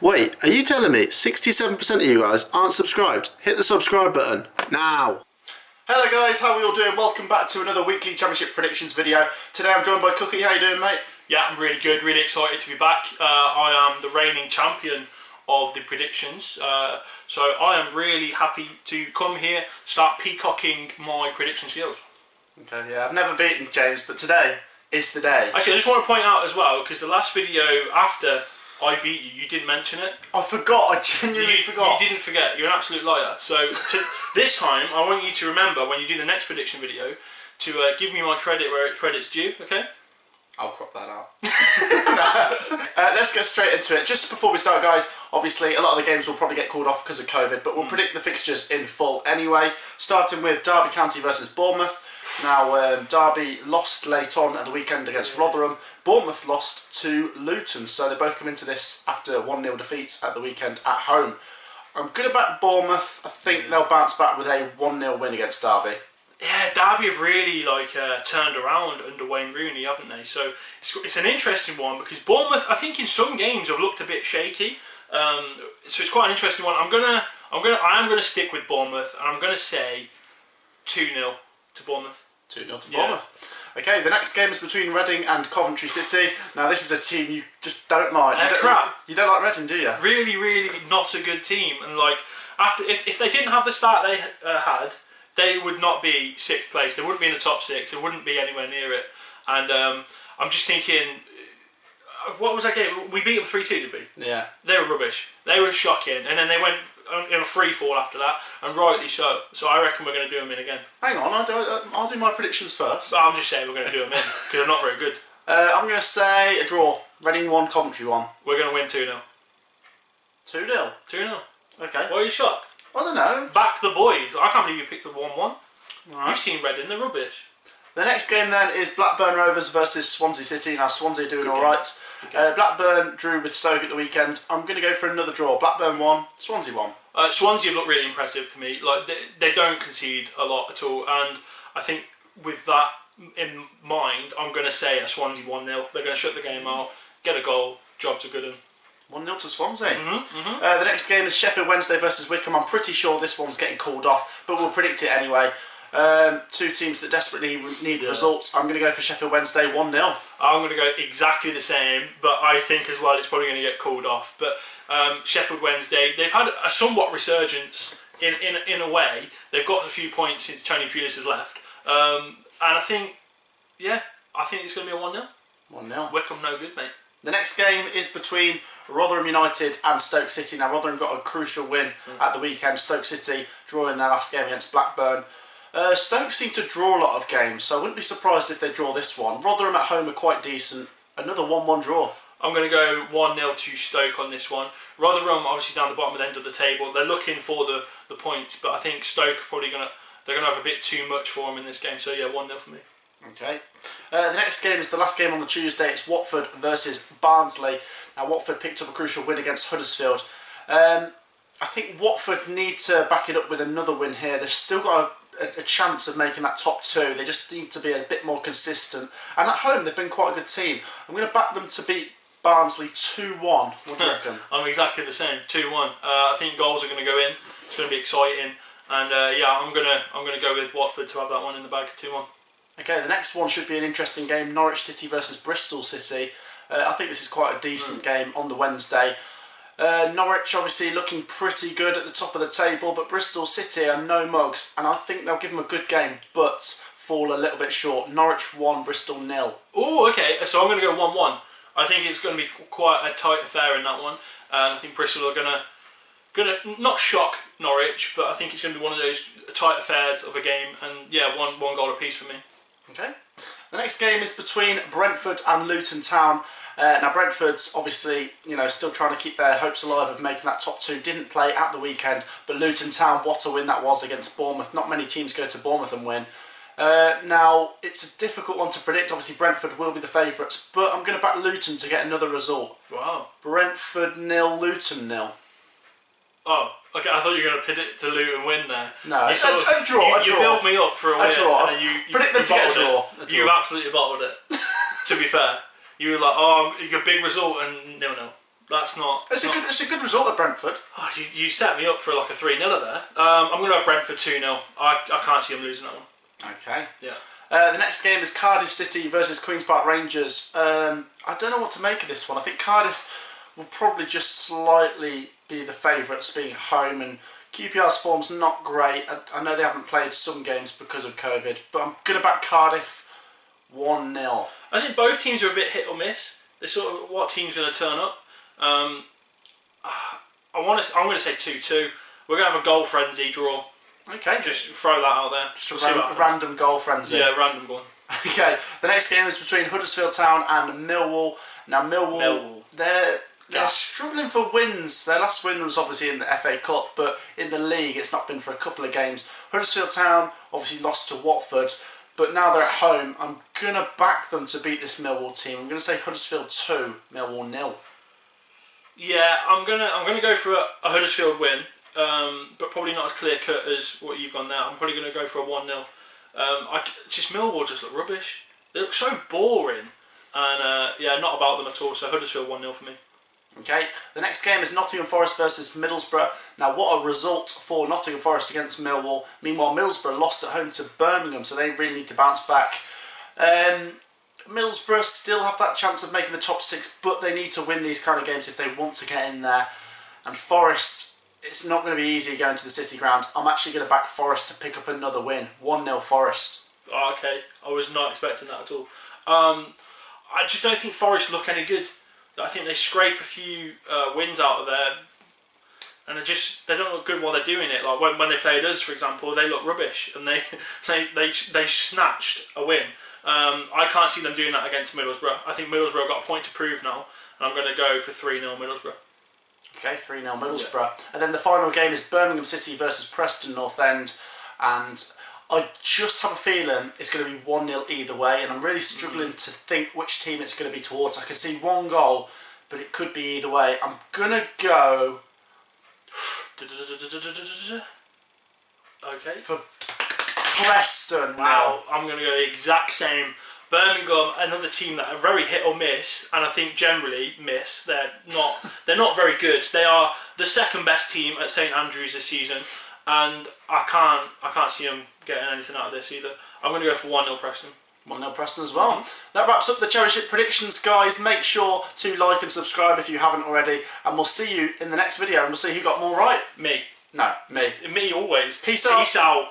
Wait, are you telling me 67% of you guys aren't subscribed? Hit the subscribe button now. Hello guys, how are we all doing? Welcome back to another weekly championship predictions video. Today I'm joined by Cookie. How you doing, mate? Yeah, I'm really good, really excited to be back. I am the reigning champion of the predictions, so I am really happy to come here, start peacocking my prediction skills. Okay, yeah, I've never beaten James, but today is the day. Actually, I just want to point out as well, because the last video after I beat you, you didn't mention it. I forgot, I genuinely forgot. You didn't forget, you're an absolute liar. So this time, I want you to remember when you do the next prediction video to give me my credit where credit's due, okay? I'll crop that out. Let's get straight into it. Just before we start, guys, obviously a lot of the games will probably get called off because of COVID, but we'll predict the fixtures in full anyway. Starting with Derby County versus Bournemouth. Now, Derby lost late on at the weekend against Rotherham. Bournemouth lost to Luton, so they both come into this after 1-0 defeats at the weekend at home. I'm going to back Bournemouth. I think they'll bounce back with a 1-0 win against Derby. Yeah, Derby have really turned around under Wayne Rooney, haven't they? So it's an interesting one because Bournemouth, I think in some games have looked a bit shaky. So it's quite an interesting one. I am gonna stick with Bournemouth, and I'm gonna say 2-0 to Bournemouth. 2-0 to Bournemouth. Okay, the next game is between Reading and Coventry City. Now this is a team you just don't mind. You don't like Reading, do you? Really, really not a good team. And if they didn't have the start they had, they would not be 6th place. They wouldn't be in the top 6. They wouldn't be anywhere near it. And I'm just thinking, what was that game? We beat them 3-2, did we? Yeah. They were rubbish. They were shocking. And then they went in a free fall after that, and rightly so. So I reckon we're going to do them in again. Hang on, I'll do my predictions first. But I'm just saying we're going to do them in, because they're not very good. I'm going to say a draw. Reading 1, Coventry 1. We're going to win 2-0. 2-0? 2-0. Okay. Why are you shocked? I don't know. Back the boys. I can't believe you picked the 1-1. Right. You've seen Reading, they're rubbish. The next game then is Blackburn Rovers versus Swansea City. Now Swansea are doing alright. Blackburn drew with Stoke at the weekend. I'm going to go for another draw. Blackburn 1, Swansea 1. Swansea have looked really impressive to me. Like they don't concede a lot at all, and I think with that in mind, I'm going to say a Swansea 1-0. They're going to shut the game out, get a goal, job's a good one. 1-0 to Swansea. The next game is Sheffield Wednesday versus Wycombe. I'm pretty sure this one's getting called off, but we'll predict it anyway. Two teams that desperately need results. I'm going to go for Sheffield Wednesday 1-0. I'm going to go exactly the same, but I think as well it's probably going to get called off. But Sheffield Wednesday, they've had a somewhat resurgence in a way. They've got a few points since Tony Pulis has left. And I think it's going to be a 1-0. 1-0. Wycombe no good, mate. The next game is between Rotherham United and Stoke City. Now Rotherham got a crucial win at the weekend. Stoke City drawing their last game against Blackburn. Stoke seem to draw a lot of games, so I wouldn't be surprised if they draw this one. Rotherham at home are quite decent. Another 1-1 draw. I'm going to go 1-0 to Stoke on this one. Rotherham obviously down the bottom of the end of the table. They're looking for the points, but I think Stoke are probably they're going to have a bit too much for them in this game. So yeah, 1-0 for me. Okay. The next game is the last game on the Tuesday. It's Watford versus Barnsley. Now Watford picked up a crucial win against Huddersfield. I think Watford need to back it up with another win here. They've still got a chance of making that top 2. They just need to be a bit more consistent. And at home, they've been quite a good team. I'm going to back them to beat Barnsley 2-1. What do you reckon? I'm exactly the same. 2-1. I think goals are going to go in. It's going to be exciting. And I'm going to go with Watford to have that one in the bag. 2-1. Okay, the next one should be an interesting game. Norwich City versus Bristol City. I think this is quite a decent game on the Wednesday. Norwich obviously looking pretty good at the top of the table, but Bristol City are no mugs, and I think they'll give them a good game, but fall a little bit short. Norwich 1, Bristol 0. Oh, okay, so I'm going to go 1-1. I think it's going to be quite a tight affair in that one, and I think Bristol are going to not shock Norwich, but I think it's going to be one of those tight affairs of a game, and yeah, one goal apiece for me. Okay. The next game is between Brentford and Luton Town. Now Brentford's obviously, still trying to keep their hopes alive of making that top 2. Didn't play at the weekend, but Luton Town, what a win that was against Bournemouth. Not many teams go to Bournemouth and win. Now it's a difficult one to predict. Obviously Brentford will be the favourites, but I'm going to back Luton to get another result. Wow. Brentford 0, Luton 0. Oh, okay. I thought you were going to predict to Luton win there. No, a draw. You built me up for a win. A draw. And you predict them to get a draw. You absolutely bottled it. To be fair, you were like, oh, you got a big result and 0-0. That's not... It's a good result at Brentford. Oh, you set me up for like a 3-0 there. I'm going to have Brentford 2-0. I can't see them losing that one. Okay. Yeah. The next game is Cardiff City versus Queen's Park Rangers. I don't know what to make of this one. I think Cardiff will probably just slightly be the favourites being home, and QPR's form's not great. I know they haven't played some games because of COVID, but I'm going to back Cardiff 1-0. I think both teams are a bit hit or miss. They're sort of what team's going to turn up. I'm going to say 2-2. We're going to have a goal frenzy draw. Okay. Just throw that out there. Just a random goal frenzy. Yeah, random goal. Okay. The next game is between Huddersfield Town and Millwall. Now Millwall. They're struggling for wins. Their last win was obviously in the FA Cup, but in the league it's not been for a couple of games. Huddersfield Town obviously lost to Watford, but now they're at home. I'm going to back them to beat this Millwall team. I'm going to say Huddersfield 2, Millwall 0. Yeah, I'm gonna go for a Huddersfield win, but probably not as clear cut as what you've gone there. I'm probably going to go for a 1-0. Just Millwall just look rubbish. They look so boring, and yeah, not about them at all. So Huddersfield 1-0 for me. Okay, the next game is Nottingham Forest versus Middlesbrough. Now, what a result for Nottingham Forest against Millwall. Meanwhile, Middlesbrough lost at home to Birmingham, so they really need to bounce back. Middlesbrough still have that chance of making the top 6, but they need to win these kind of games if they want to get in there. And Forest, it's not going to be easy going to the City ground. I'm actually going to back Forest to pick up another win. 1-0 Forest. Oh, okay, I was not expecting that at all. I just don't think Forest look any good. I think they scrape a few wins out of there, and they don't look good while they're doing it. Like when they played us, for example, they look rubbish, and they snatched a win. I can't see them doing that against Middlesbrough. I think Middlesbrough got a point to prove now, and I'm going to go for 3-0 Middlesbrough. Okay, 3-0 Middlesbrough. Yeah. And then the final game is Birmingham City versus Preston North End, and I just have a feeling it's going to be 1-0 either way, and I'm really struggling to think which team it's going to be towards. I can see one goal, but it could be either way. I'm going to go... Okay. For Preston. Wow, I'm going to go the exact same. Birmingham, another team that are very hit or miss, and I think generally miss. They're not very good. They are the second best team at St Andrews this season, and I can't see them getting anything out of this either. I'm going to go for 1-0 Preston. 1-0 Preston as well. That wraps up the Championship predictions, guys. Make sure to like and subscribe if you haven't already, and we'll see you in the next video, and we'll see who got more right. Me. No, me. Me always. Peace out. Peace out.